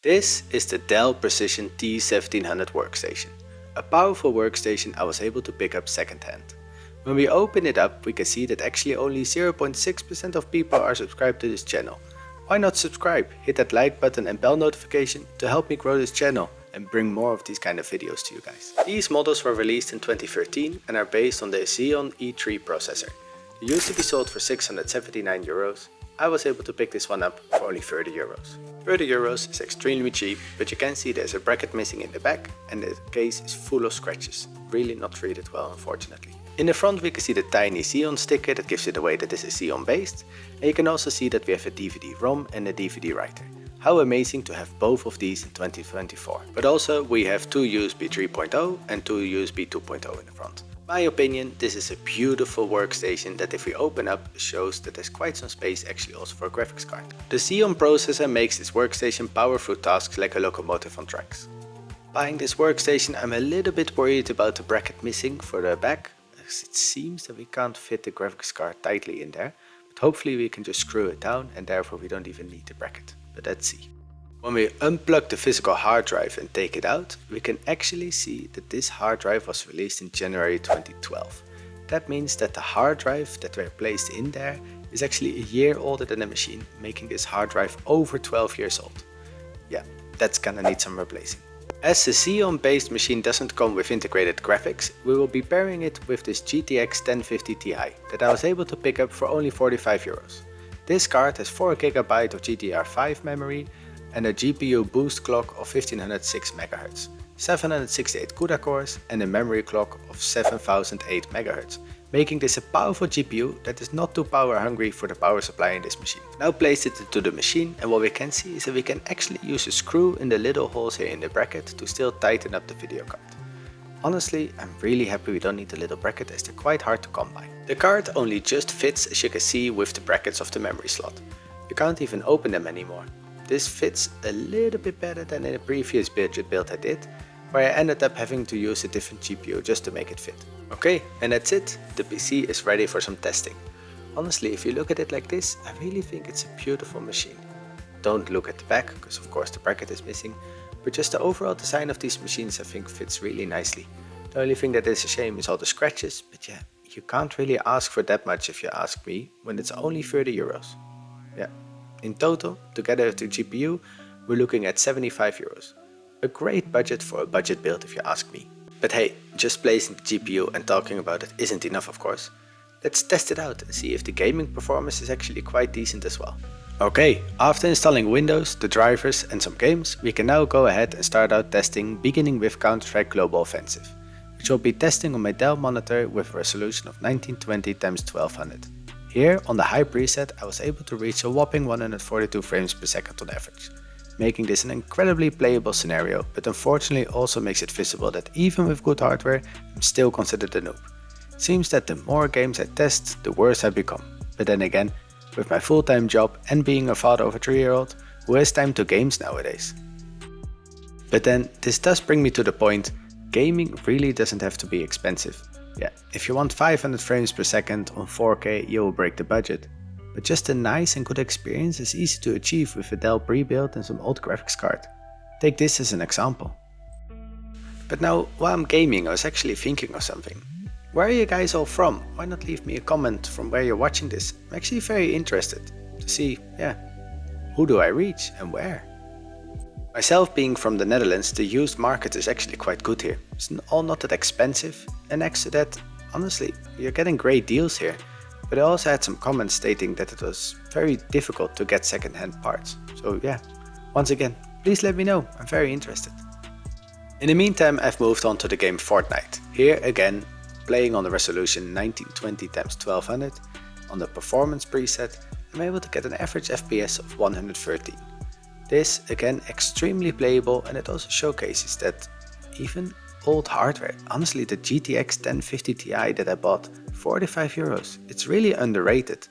This is the Dell Precision T1700 workstation, a powerful workstation I was able to pick up secondhand. When we open it up, we can see that actually only 0.6% of people are subscribed to this channel. Why not subscribe, hit that like button and bell notification to help me grow this channel and bring more of these kind of videos to you guys. These models were released in 2013 and are based on the Xeon E3 processor. They used to be sold for €679. I was able to pick this one up for only €30. €30 is extremely cheap, but you can see there's a bracket missing in the back and the case is full of scratches. Really not treated well, unfortunately. In the front we can see the tiny Xeon sticker that gives it away that this is Xeon based, and you can also see that we have a DVD-ROM and a DVD writer. How amazing to have both of these in 2024. But also we have two USB 3.0 and two USB 2.0 in the front. My opinion, this is a beautiful workstation that if we open up shows that there's quite some space actually also for a graphics card. The Xeon processor makes this workstation power through tasks like a locomotive on tracks. Buying this workstation, I'm a little bit worried about the bracket missing for the back, as it seems that we can't fit the graphics card tightly in there, but hopefully we can just screw it down and therefore we don't even need the bracket, but let's see. When we unplug the physical hard drive and take it out, we can actually see that this hard drive was released in January 2012. That means that the hard drive that were placed in there is actually a year older than the machine, making this hard drive over 12 years old. Yeah, that's gonna need some replacing. As the Xeon based machine doesn't come with integrated graphics, we will be pairing it with this GTX 1050 Ti that I was able to pick up for only €45. This card has 4GB of GDDR5 memory and a GPU boost clock of 1506 MHz, 768 CUDA cores and a memory clock of 7008 MHz, making this a powerful GPU that is not too power hungry for the power supply in this machine. Now place it into the machine and what we can see is that we can actually use a screw in the little holes here in the bracket to still tighten up the video card. Honestly, I'm really happy we don't need the little bracket as they're quite hard to come by. The card only just fits, as you can see, with the brackets of the memory slot. You can't even open them anymore. This fits a little bit better than in a previous budget build I did, where I ended up having to use a different GPU just to make it fit. Okay, and that's it. The PC is ready for some testing. Honestly, if you look at it like this, I really think it's a beautiful machine. Don't look at the back, because of course the bracket is missing, but just the overall design of these machines I think fits really nicely. The only thing that is a shame is all the scratches, but yeah, you can't really ask for that much if you ask me, when it's only €30. Yeah. In total, together with the GPU, we're looking at €75. A great budget for a budget build if you ask me. But hey, just placing the GPU and talking about it isn't enough of course. Let's test it out and see if the gaming performance is actually quite decent as well. Okay, after installing Windows, the drivers and some games, we can now go ahead and start out testing, beginning with Counterstrike Global Offensive, which will be testing on my Dell monitor with a resolution of 1920x1200. Here, on the high preset, I was able to reach a whopping 142 frames per second on average, making this an incredibly playable scenario, but unfortunately also makes it visible that even with good hardware, I'm still considered a noob. It seems that the more games I test, the worse I become. But then again, with my full-time job and being a father of a 3-year-old, who has time to games nowadays? But then, this does bring me to the point, gaming really doesn't have to be expensive. Yeah, if you want 500 frames per second on 4K, you will break the budget. But just a nice and good experience is easy to achieve with a Dell pre-built and some old graphics card. Take this as an example. But now, while I'm gaming, I was actually thinking of something. Where are you guys all from? Why not leave me a comment from where you're watching this? I'm actually very interested to see, who do I reach and where? Myself being from the Netherlands, the used market is actually quite good here. It's all not that expensive, and next to that, honestly, you're getting great deals here. But I also had some comments stating that it was very difficult to get second-hand parts. So yeah, once again, please let me know, I'm very interested. In the meantime, I've moved on to the game Fortnite. Here again, playing on the resolution 1920x1200, on the performance preset, I'm able to get an average FPS of 113. This again extremely playable, and it also showcases that even old hardware, honestly the GTX 1050 Ti that I bought, €45, it's really underrated.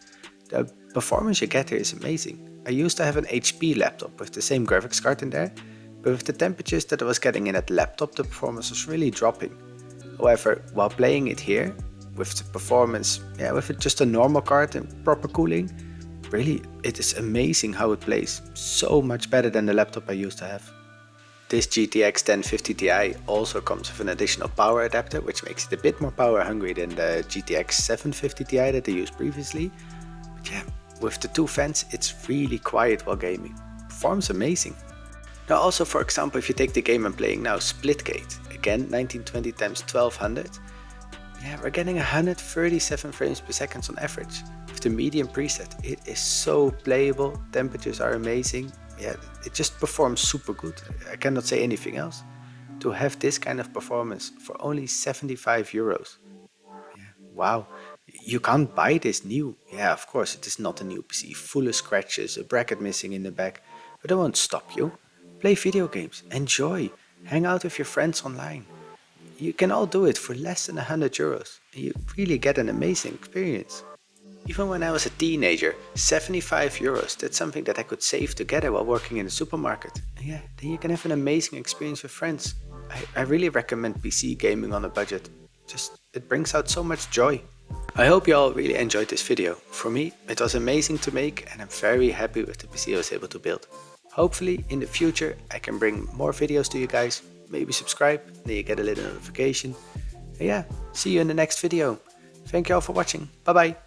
The performance you get here is amazing. I used to have an HP laptop with the same graphics card in there, but with the temperatures that I was getting in that laptop, the performance was really dropping. However, while playing it here, with the performance, with just a normal card and proper cooling, really, it is amazing how it plays. So much better than the laptop I used to have. This GTX 1050 Ti also comes with an additional power adapter, which makes it a bit more power hungry than the GTX 750 Ti that I used previously. But yeah, with the two fans, it's really quiet while gaming. Performs amazing. Now also, for example, if you take the game I'm playing now, Splitgate, again 1920x1200, yeah, we're getting 137 frames per second on average. With the medium preset, it is so playable, temperatures are amazing, yeah, it just performs super good. I cannot say anything else. To have this kind of performance for only 75 euros. Yeah, wow, you can't buy this new. Yeah, of course, it is not a new PC, full of scratches, a bracket missing in the back, but that won't stop you. Play video games, enjoy, hang out with your friends online. You can all do it for less than 100 euros, and you really get an amazing experience. Even when I was a teenager, 75 euros, that's something that I could save together while working in the supermarket. And yeah, then you can have an amazing experience with friends. I really recommend PC gaming on a budget. It brings out so much joy. I hope you all really enjoyed this video. For me, it was amazing to make and I'm very happy with the PC I was able to build. Hopefully in the future I can bring more videos to you guys. Maybe subscribe, then you get a little notification. And yeah, see you in the next video. Thank you all for watching. Bye bye.